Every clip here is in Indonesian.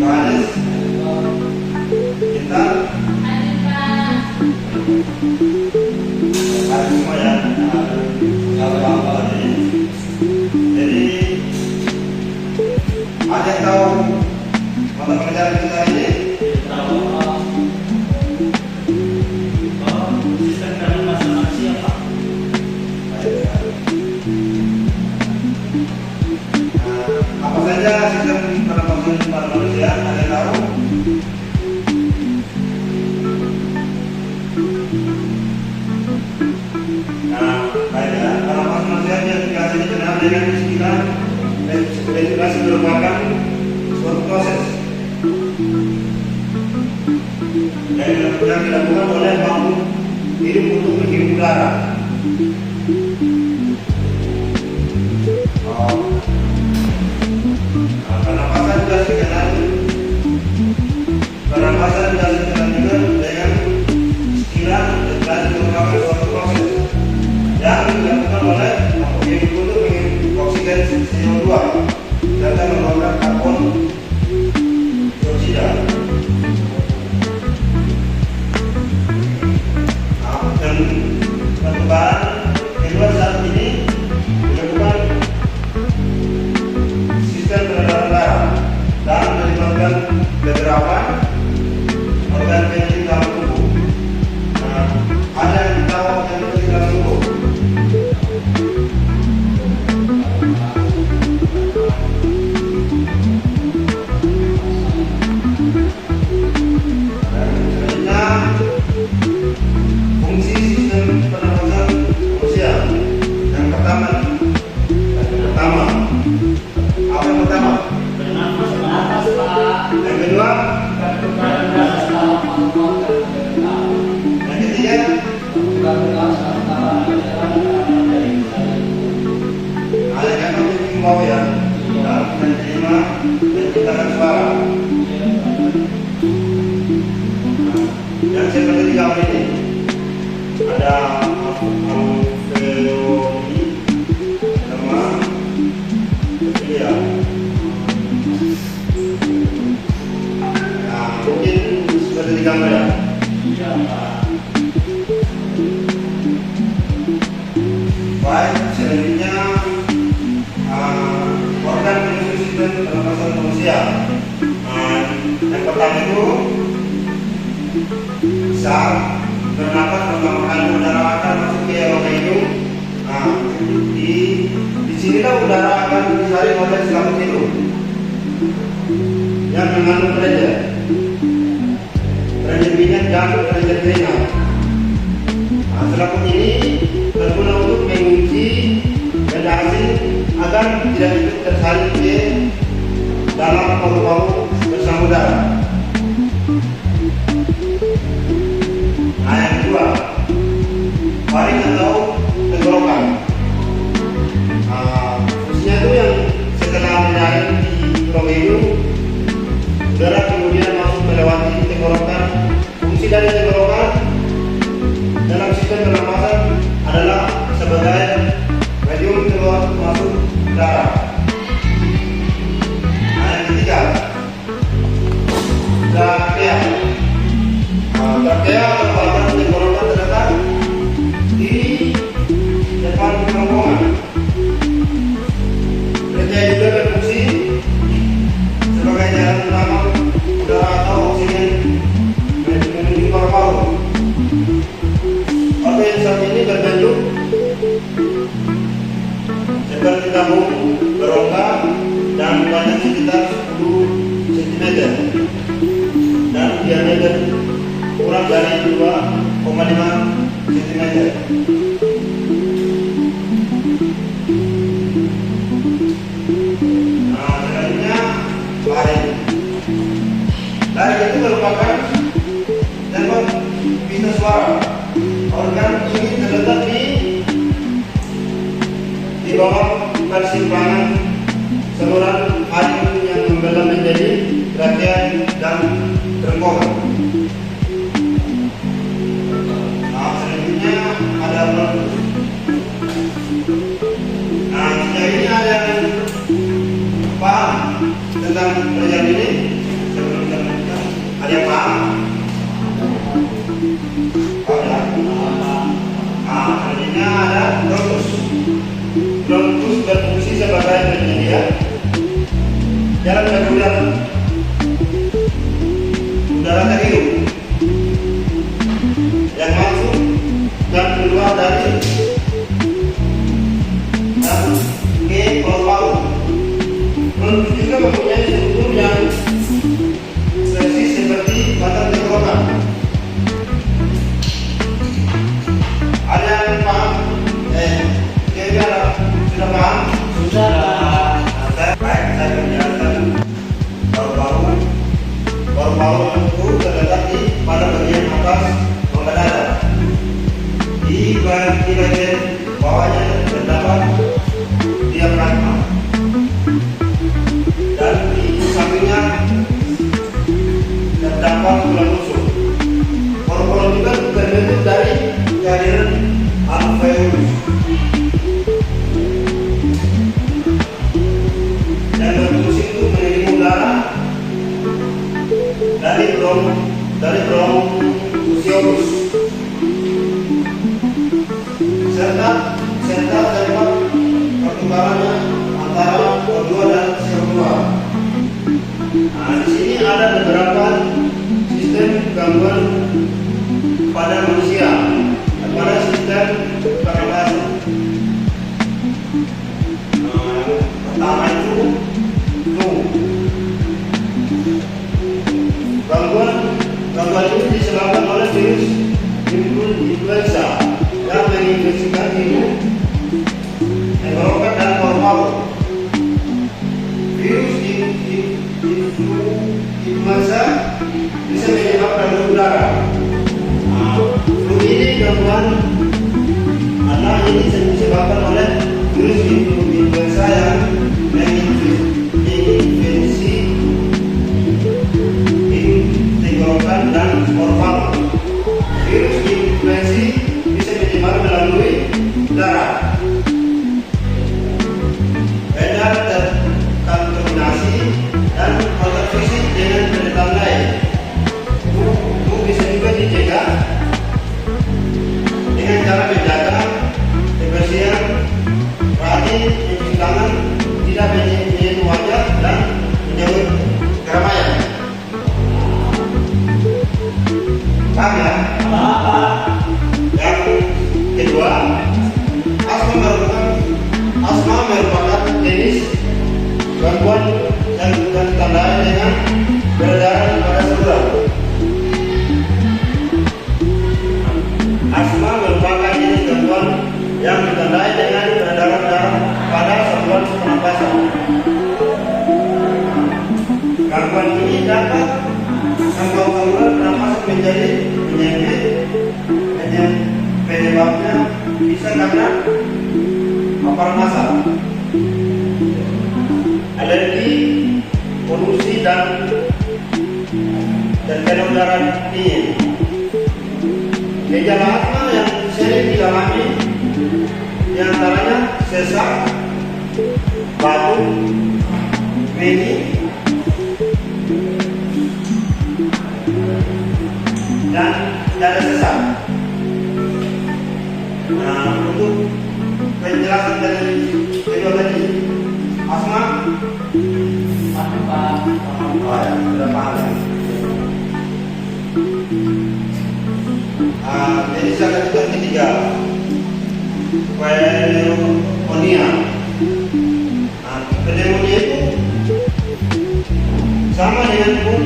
Yohanes, Intan, hari semua ya. Kalau jadi ada yang tahu mata pelajaran kita ini? Sistem kandungan manusia, Pak. Apa saja sistem pernapasan pada manusia? Ada yang tahu? Baik ya. Pernapasan manusia yang biasa dikenal dengan istilah ventilasi merupakan suatu proses yang dilakukan oleh makhluk hidup untuk menghirup udara. Pernapasan juga dikenal juga dengan istilah ventilasi merupakan suatu proses yang dilakukan oleh makhluk hidup untuk menghirup oksigen CO2 serta mengeluarkan karbon dioksida. Dan perkembangan kedua saat ini dilakukan sistem peredaran darah dan melibatkan beberapa organ penting dalam tubuh. Ada yang tahu yang penting dalam tubuh? Fungsi sistem pernapasan manusia yang pertama apa yang pertama? Bernafas, Pak. Yang kedua? Yang ketiga? Ada yang penting mau ya dalam menerima dan menciptakan suara. Yang seperti di gambar ini ada alveoli sama ya. Nah, mungkin seperti di gambar ya. Iya, Pak. Baik, selanjutnya organ penyusun sistem pernapasan manusia. Yang pertama itu saat bernapas menggunakan udara akan masuk ke rongga hidung. Di sinilah udara akan disaring oleh selaput hidung yang mengandung kelenjar minyak dan kelenjar keringat. Selaput ini berguna untuk mengunci benda asing agar tidak ikut tersaring ke dalam paru-paru bersama udara. Yang kedua, faring atau tenggorokan. Fungsinya itu yang setelah menyaring di rongga hidung, udara kemudian masuk melewati tenggorokan. Fungsi dari tenggorokan dalam sistem pernapasan adalah sebagai medium keluar masuk darah. Yang ketiga, trakea. Trakea atau bagian tenggorokan terletak di depan kerongkongan. Trakea juga berfungsi sebagai jalan utama udara atau oksigen menuju paru-paru. Organisasi ini berbentuk seperti tabung berongga dan panjang sekitar 10 cm dan diameter kurang dari 2,5 cm. Selanjutnya laring. Laring itu merupakan tempat bisa suara. Organ ini terletak di bawah persimpangan saluran air yang membelah menjadi trakea dan kerongkongan. Selanjutnya ada bronkus. Sejauh ini ada yang paham tentang pelajaran ini? udara terhirup yang masuk dan keluar dari dan ke paru-paru. Menuju juga mempunyai struktur yang persis seperti batang tenggorokan. Ada yang paham? Kira-kira sudah paham? Sudah. Baik, saya menjelaskan paru-paru. Paru-paru itu terletak pada bagian atas rongga dada. Di bagian bawahnya terdapat diafragma dan di sampingnya terdapat tulang rusuk. Paru-paru juga terbentuk dari jaringan alveolus dan berfungsi untuk mengirim udara dari bronchioles serta terdapat pertukarannya antara O2 dan CO2. Nah, di sini ada beberapa sistem gangguan pada manusia, pada sistem pernapasan. Pertama itu gangguan ini disebabkan oleh virus influenza yang menginfeksikan hidung, tenggorokan dan paru-paru. Virus influenza bisa menyebabkan flu udara. Flu ini gangguan karena ini disebabkan oleh virus influenza yang menginfeksi tenggorokan dan paru-paru. Virus influenza bisa menyebar melalui udara. Beredar terkontaminasi dan kontak fisik dengan pendatang lain. Itu bisa juga dicegah dengan cara menjaga kebersihan, rajin mencuci tangan, tidak menyentuh wajah dan menjauhi keramaian. Paham ya? Yang kedua, asma merupakan jenis gangguan yang ditandai dengan peredaran pada saluran. Asma merupakan jenis gangguan yang ditandai dengan peredaran darah pada saluran pernapasan. Gangguan ini dapat membuat saluran pernapasan menjadi penyempit. Penyebabnya bisa karena paparan massal, alergi, polusi dan terkena udara dingin. Gejala asma yang sering dialami diantaranya sesak, batuk, beni, dan dada sesak. Nah, untuk penjelasan dari kedua tadi, asma, sudah paham ya? Jadi saya lanjutkan ketiga, pneumonia. Pneumonia itu sama dengan flu,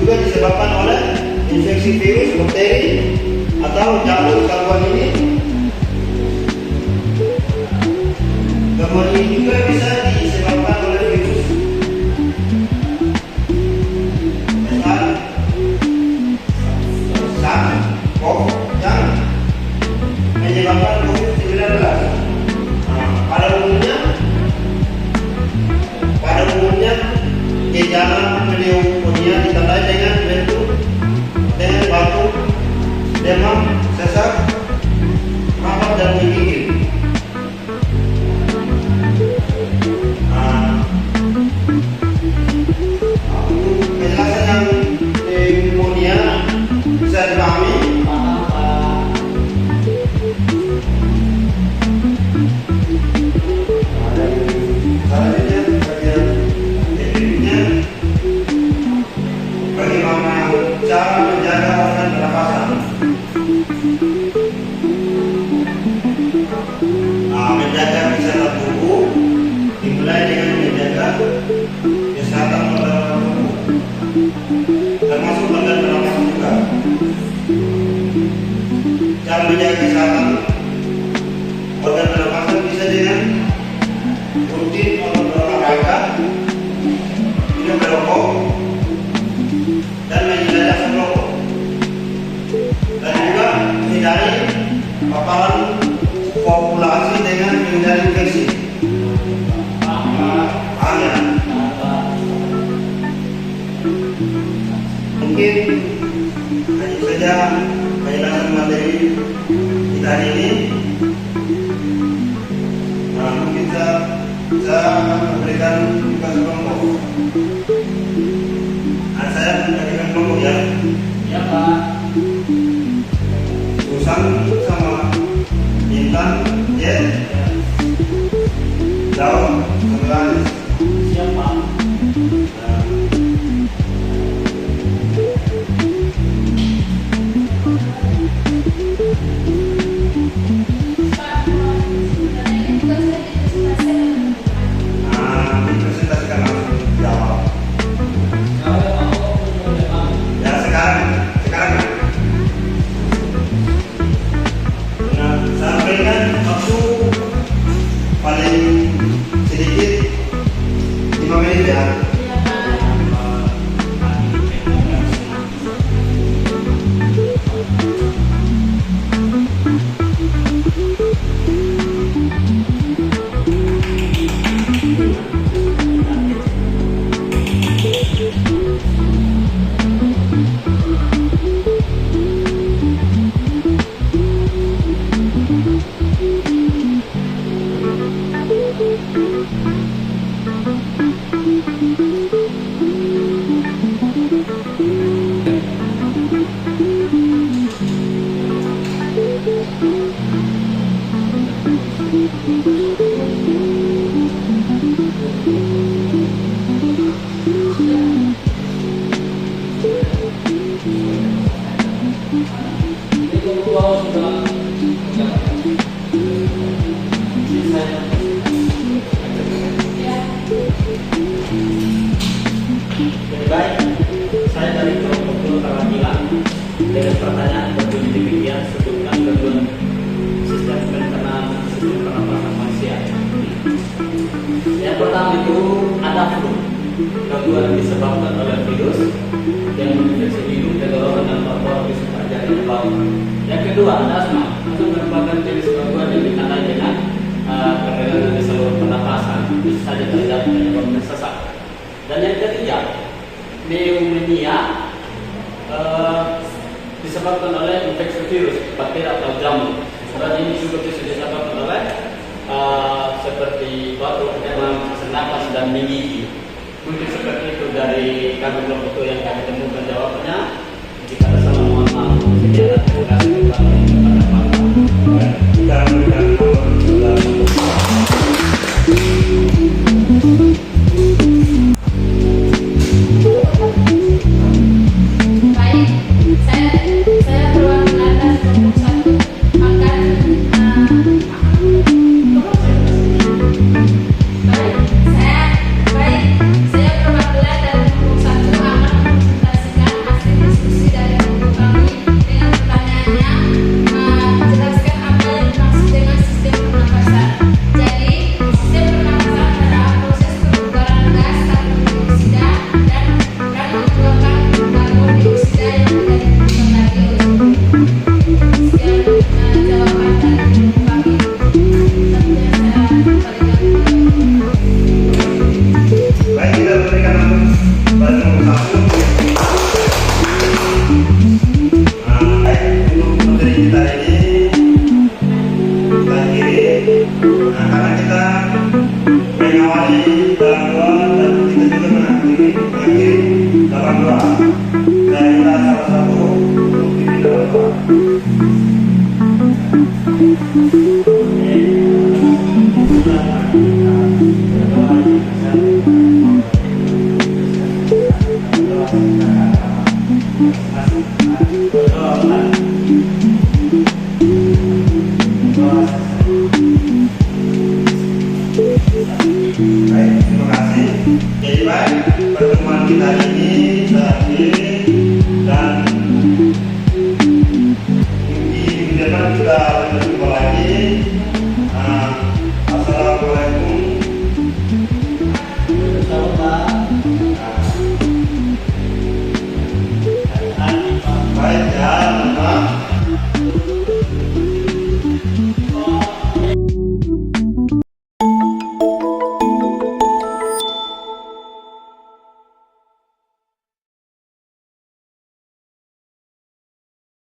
juga disebabkan oleh infeksi virus, bakteri, atau jamur gangguan ini. Gangguan ini juga bisa disebabkan oleh virus SARS-CoV yang menyebabkan COVID-19. Pada umumnya gejala pneumonia ditandai dengan batuk, demam, sesak, campak dan menggigil. termasuk organ pernapasan juga. Cara menjaga kesehatan organ pernapasan bisa dengan rutin berolahraga, tidak merokok, dan menghindari asap rokok, dan juga menghindari paparan populasi dengan menghindari infeksi. Mungkin hanya saja penjelasan materi kita hari ini. Mungkin saya akan memberikan tugas kelompok. Saya memberikan kelompok ya. Ya Pak. Susan sama Intan, ya. Daun sama Anis. Siap Pak. Presentasikan langsung jawab. Ya sekarang. Nah, saya berikan waktu paling sedikit 5 menit ya. Baik, saya dari kelompok guru perwakilan dengan pertanyaan berbunyi demikian, sebutkan gangguan sistem pencernaan dan sistem pernapasan manusia. Yang pertama itu ada flu, gangguan disebabkan oleh virus yang menginfeksi hidung, tenggorokan dan paru-paru bisa terjadi di bawah. Yang kedua ada asma, asma merupakan jenis gangguan yang ditandai dengan keregangan di saluran pernapasan, bisa saja terjadi penyebabnya sesak. Dan yang ketiga, pneumonia disebabkan oleh infeksi virus, bakteri atau jamur. Dan ini juga bisa disebabkan oleh seperti batuk, demam, sesak napas dan menggigil. Mungkin seperti itu dari kami kelompok yang kami temukan jawabannya. Jika ada salah mohon maaf. Sekian, terima kasih kepada Pak. Kita berikan Baik, saya perwakilan dari kelompok 1 akan saya perwakilan dari kelompok 1 akan mempresentasikan hasil diskusi dari kelompok kami dengan pertanyaannya, menjelaskan apa yang dimaksud dengan sistem pernapasan. Jadi, sistem pernapasan adalah proses perputaran gas karbon dioksida dan mengeluarkan karbon dioksida yang menjadi kebutuhan tadi. Sekian jawaban dari kelompok kami. Selanjutnya saya kembalikan ke baik, kita berikan pada nomor 1. Baik, untuk materi kita ini kita akhiri. Karena kita mengawali dalam doa dan kita juga mengakhiri dalam doa.